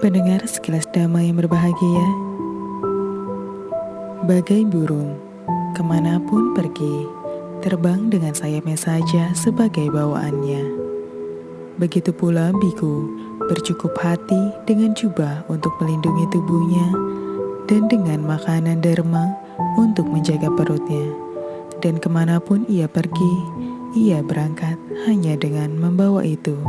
Pendengar sekilas damai yang berbahagia, bagai burung, kemanapun pergi, terbang dengan sayapnya saja sebagai bawaannya. Begitu pula biku, bercukup hati dengan jubah untuk melindungi tubuhnya, dan dengan makanan derma untuk menjaga perutnya. Dan kemanapun ia pergi, ia berangkat hanya dengan membawa itu.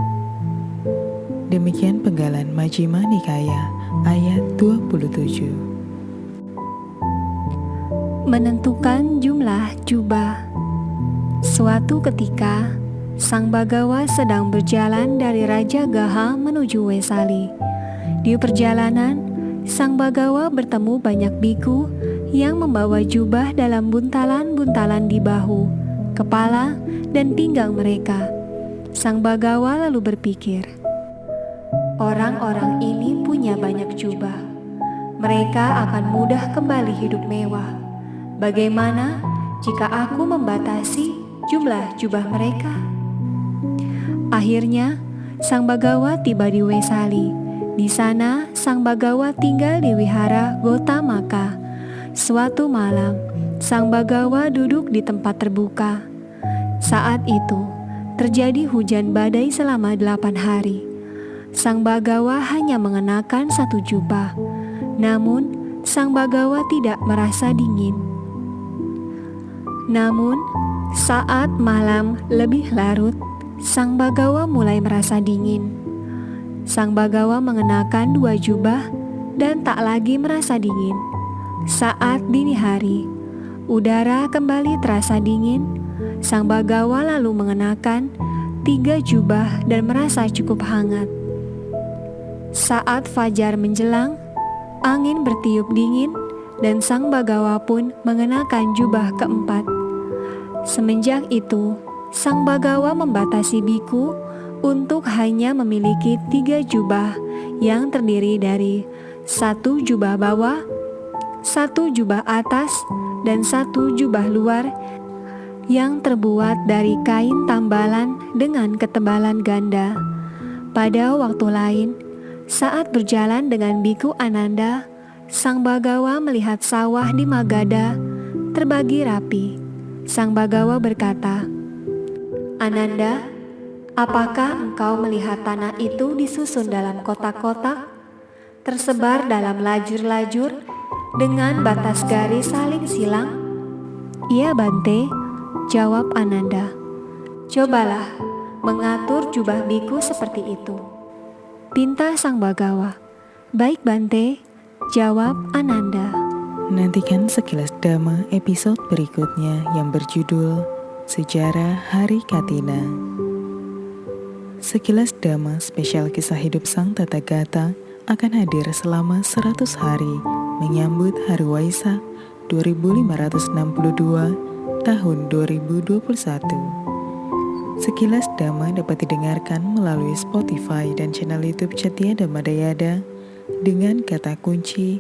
Demikian penggalan Majjhima Nikaya ayat 27. Menentukan jumlah jubah. Suatu ketika, Sang Bagawa sedang berjalan dari Raja Gaha menuju Wesali. Di perjalanan, Sang Bagawa bertemu banyak biku yang membawa jubah dalam buntalan-buntalan di bahu, kepala, dan pinggang mereka. Sang Bagawa lalu berpikir, orang-orang ini punya banyak jubah. Mereka akan mudah kembali hidup mewah. Bagaimana jika aku membatasi jumlah jubah mereka? Akhirnya, Sang Bagawa tiba di Wesali. Di sana, Sang Bagawa tinggal di wihara Gotamaka. Suatu malam, Sang Bagawa duduk di tempat terbuka. Saat itu, terjadi hujan badai selama 8 hari. Sang Bagawa hanya mengenakan satu jubah, namun Sang Bagawa tidak merasa dingin. Namun, saat malam lebih larut, Sang Bagawa mulai merasa dingin. Sang Bagawa mengenakan 2 jubah dan tak lagi merasa dingin. Saat dini hari, udara kembali terasa dingin. Sang Bagawa lalu mengenakan 3 jubah dan merasa cukup hangat. Saat fajar menjelang, angin bertiup dingin dan Sang Bagawa pun mengenakan jubah keempat. Semenjak itu, Sang Bagawa membatasi biku untuk hanya memiliki 3 jubah yang terdiri dari 1 jubah bawah, 1 jubah atas, dan 1 jubah luar yang terbuat dari kain tambalan dengan ketebalan ganda. Pada waktu lain, saat berjalan dengan biku Ananda, Sang Bagawa melihat sawah di Magadha terbagi rapi. Sang Bagawa berkata, "Ananda, apakah engkau melihat tanah itu disusun dalam kotak-kotak, tersebar dalam lajur-lajur dengan batas garis saling silang?" "Iya, Bante," jawab Ananda. "Cobalah mengatur jubah biku seperti itu," pinta Sang Bagawa. "Baik, Bante," jawab Ananda. Nantikan sekilas Dhamma episode berikutnya yang berjudul Sejarah Hari Katina. Sekilas Dhamma spesial kisah hidup Sang Tathagata akan hadir selama 100 hari menyambut Hari Waisak 2562 tahun 2021. Sekilas Dhamma dapat didengarkan melalui Spotify dan channel YouTube Cetya Dhamma Dayada dengan kata kunci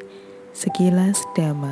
Sekilas Dhamma.